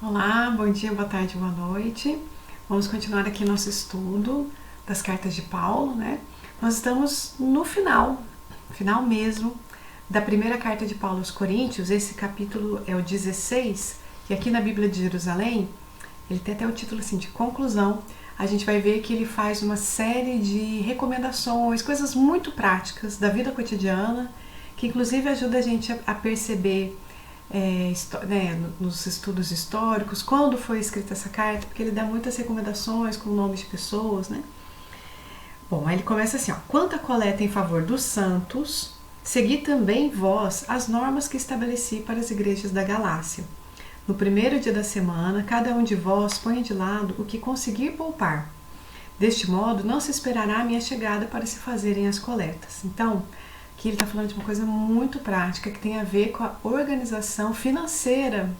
Olá, bom dia, boa tarde, boa noite. Vamos continuar aqui nosso estudo das cartas de Paulo, né? Nós estamos no final mesmo, da primeira carta de Paulo aos Coríntios. Esse capítulo é o 16, e aqui na Bíblia de Jerusalém, ele tem até o título assim, de conclusão. A gente vai ver que ele faz uma série de recomendações, coisas muito práticas da vida cotidiana, que inclusive ajuda a gente a perceber nos estudos históricos, quando foi escrita essa carta, porque ele dá muitas recomendações com nomes de pessoas, né? Bom, aí ele começa assim, ó: quanto à coleta em favor dos santos, segui também vós as normas que estabeleci para as igrejas da Galácia. No primeiro dia da semana, cada um de vós põe de lado o que conseguir poupar. Deste modo, não se esperará a minha chegada para se fazerem as coletas. Então, aqui ele está falando de uma coisa muito prática que tem a ver com a organização financeira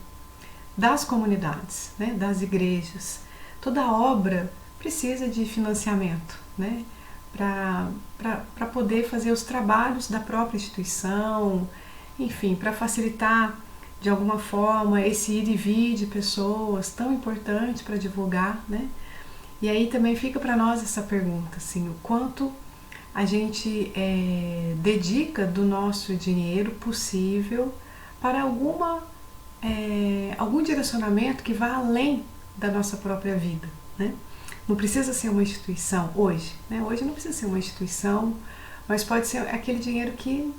das comunidades, né, das igrejas. Toda obra precisa de financiamento, né, para poder fazer os trabalhos da própria instituição, enfim, para facilitar de alguma forma esse ir e vir de pessoas tão importante para divulgar, né? E aí também fica para nós essa pergunta, assim, o quanto a gente dedica do nosso dinheiro possível para algum direcionamento que vá além da nossa própria vida, né? Não precisa ser uma instituição hoje, né? Hoje não precisa ser uma instituição, mas pode ser aquele dinheiro que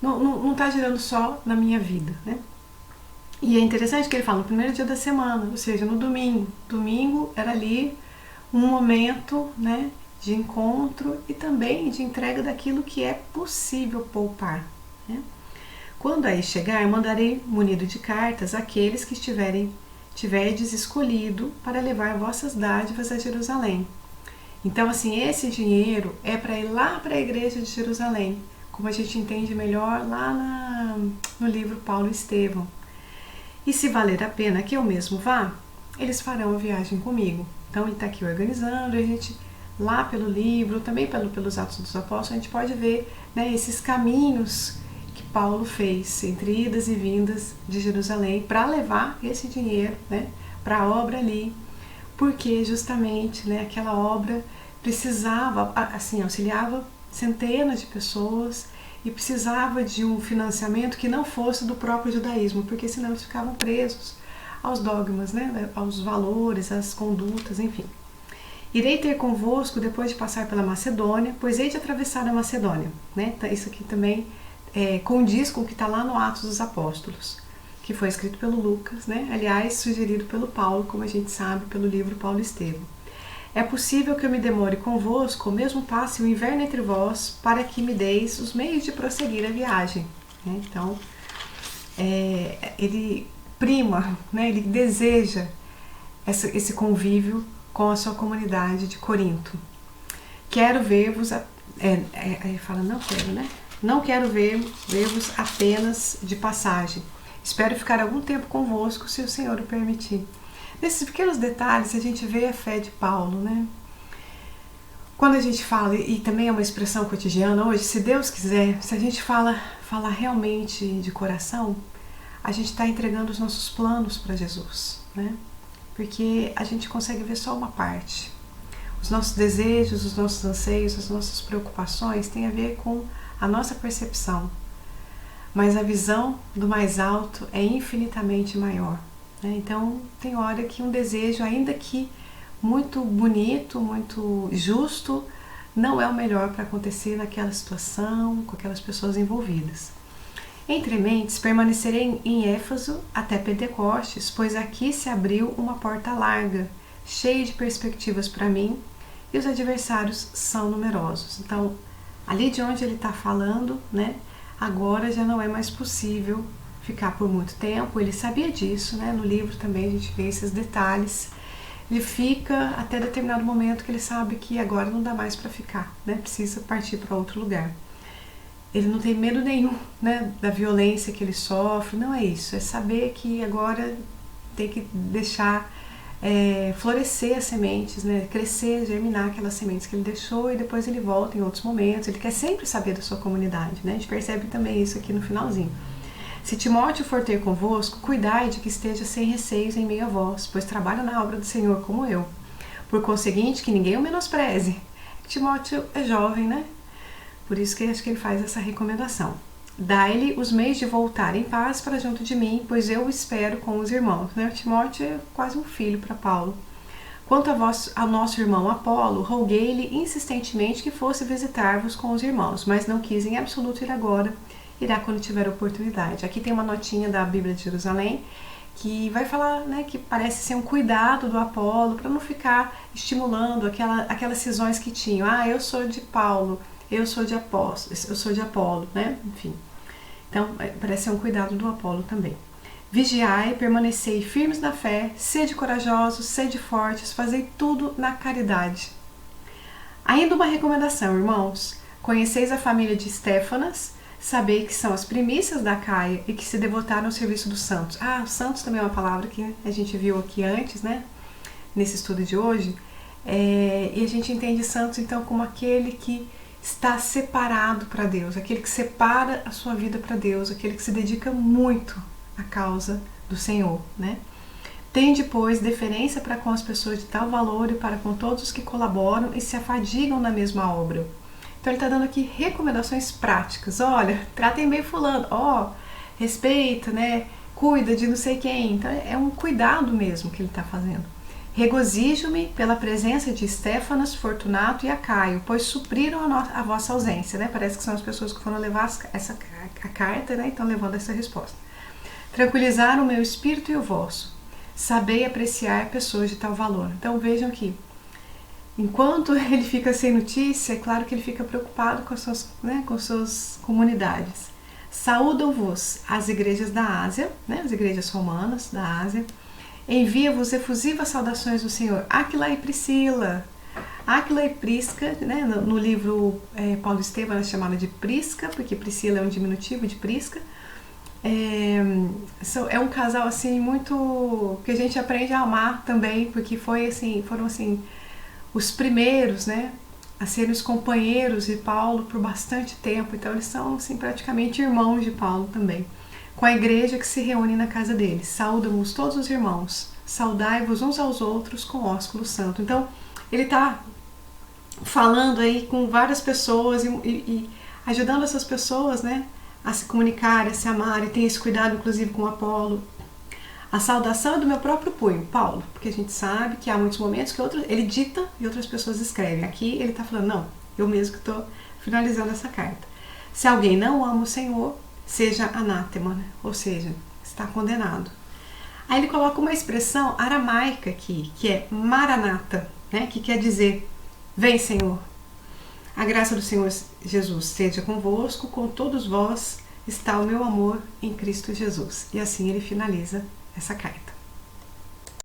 não está girando só na minha vida, né? E é interessante que ele fala no primeiro dia da semana, ou seja, no domingo. Domingo era ali um momento, né, de encontro e também de entrega daquilo que é possível poupar, né? Quando aí chegar, mandarei munido de cartas aqueles que tiverdes escolhido para levar vossas dádivas a Jerusalém. Então, assim, esse dinheiro é para ir lá para a igreja de Jerusalém, como a gente entende melhor lá no livro Paulo e Estevão. E se valer a pena que eu mesmo vá, eles farão a viagem comigo. Então ele está aqui organizando, a gente lá pelo livro, também pelos Atos dos Apóstolos, a gente pode ver, né, esses caminhos que Paulo fez entre idas e vindas de Jerusalém para levar esse dinheiro, né, para a obra ali, porque justamente, né, aquela obra precisava, assim, auxiliava centenas de pessoas e precisava de um financiamento que não fosse do próprio judaísmo, porque senão eles ficavam presos aos dogmas, né, aos valores, às condutas, enfim. Irei ter convosco depois de passar pela Macedônia, pois hei de atravessar a Macedônia, né? Isso aqui também condiz com o que está lá no Atos dos Apóstolos, que foi escrito pelo Lucas, né? Aliás, sugerido pelo Paulo, como a gente sabe, pelo livro Paulo e Estevão. É possível que eu me demore convosco, ou mesmo passe o inverno entre vós, para que me deis os meios de prosseguir a viagem, né? Então, ele prima, né? Ele deseja esse convívio com a sua comunidade de Corinto. Quero ver-vos, ele fala, não quero, né? Não quero ver-vos apenas de passagem. Espero ficar algum tempo convosco, se o Senhor o permitir. Nesses pequenos detalhes a gente vê a fé de Paulo, né? Quando a gente fala, e também é uma expressão cotidiana hoje, se Deus quiser, se a gente fala realmente de coração, a gente está entregando os nossos planos para Jesus, né? Porque a gente consegue ver só uma parte. Os nossos desejos, os nossos anseios, as nossas preocupações têm a ver com a nossa percepção. Mas a visão do mais alto é infinitamente maior, né? Então, tem hora que um desejo, ainda que muito bonito, muito justo, não é o melhor para acontecer naquela situação, com aquelas pessoas envolvidas. Entre mentes, permanecerei em Éfeso até Pentecostes, pois aqui se abriu uma porta larga, cheia de perspectivas para mim, e os adversários são numerosos. Então, ali de onde ele está falando, né, agora já não é mais possível ficar por muito tempo. Ele sabia disso, né? No livro também a gente vê esses detalhes. Ele fica até determinado momento que ele sabe que agora não dá mais para ficar, né? Precisa partir para outro lugar. Ele não tem medo nenhum, né, da violência que ele sofre, não é isso, é saber que agora tem que deixar florescer as sementes, né, crescer, germinar aquelas sementes que ele deixou, e depois ele volta em outros momentos. Ele quer sempre saber da sua comunidade, né? A gente percebe também isso aqui no finalzinho. Se Timóteo for ter convosco, cuidai de que esteja sem receios em meio a vós, pois trabalha na obra do Senhor como eu. Por conseguinte, que ninguém o menospreze. Timóteo é jovem, né? Por isso que acho que ele faz essa recomendação. Dai-lhe os meios de voltar em paz para junto de mim, pois eu o espero com os irmãos. Né? Timóteo é quase um filho para Paulo. Quanto ao nosso irmão Apolo, roguei-lhe insistentemente que fosse visitar-vos com os irmãos, mas não quis em absoluto ir agora, irá quando tiver oportunidade. Aqui tem uma notinha da Bíblia de Jerusalém, que vai falar, né, que parece ser um cuidado do Apolo, para não ficar estimulando aquelas cisões que tinham. Ah, eu sou de Paulo, eu sou de Apolo, né? Enfim. Então, parece ser um cuidado do Apolo também. Vigiai, permanecei firmes na fé, sede corajosos, sede fortes, fazei tudo na caridade. Ainda uma recomendação, irmãos. Conheceis a família de Estéfanas, sabei que são as primícias da Caia e que se devotaram ao serviço dos santos. Ah, os santos também é uma palavra que a gente viu aqui antes, né? Nesse estudo de hoje. E a gente entende santos, então, como aquele que está separado para Deus, aquele que separa a sua vida para Deus, aquele que se dedica muito à causa do Senhor, né? Tende, pois, deferência para com as pessoas de tal valor e para com todos os que colaboram e se afadigam na mesma obra. Então ele está dando aqui recomendações práticas. Olha, tratem bem fulano, respeita, né? Cuida de não sei quem. Então é um cuidado mesmo que ele está fazendo. Regozijo-me pela presença de Estéfanas, Fortunato e Acaio, pois supriram a vossa ausência, né? Parece que são as pessoas que foram levar a carta, né? E estão levando essa resposta. Tranquilizaram o meu espírito e o vosso. Sabei apreciar pessoas de tal valor. Então vejam que, enquanto ele fica sem notícia, é claro que ele fica preocupado com as suas comunidades. Saúdam-vos as igrejas da Ásia, né? As igrejas romanas da Ásia. Envia-vos efusivas saudações do Senhor. Áquila e Priscila. Áquila e Prisca, né? No livro Paulo Estevam é chamada de Prisca, porque Priscila é um diminutivo de Prisca. É um casal assim muito que a gente aprende a amar também, porque foram os primeiros, né, a serem os companheiros de Paulo por bastante tempo. Então eles são assim, praticamente irmãos de Paulo também, com a igreja que se reúne na casa deles. Saúdamos todos os irmãos, saudai-vos uns aos outros com ósculo santo. Então ele está falando aí com várias pessoas e ajudando essas pessoas, né, a se comunicar, a se amar, e tem esse cuidado inclusive com Apolo. A saudação é do meu próprio punho, Paulo, porque a gente sabe que há muitos momentos que ele dita e outras pessoas escrevem. Aqui ele está falando, não, eu mesmo que estou finalizando essa carta. Se alguém não ama o Senhor, seja anátema, né? Ou seja, está condenado. Aí ele coloca uma expressão aramaica aqui, que é maranata, né? Que quer dizer, vem Senhor. A graça do Senhor Jesus seja convosco, com todos vós está o meu amor em Cristo Jesus. E assim ele finaliza essa carta.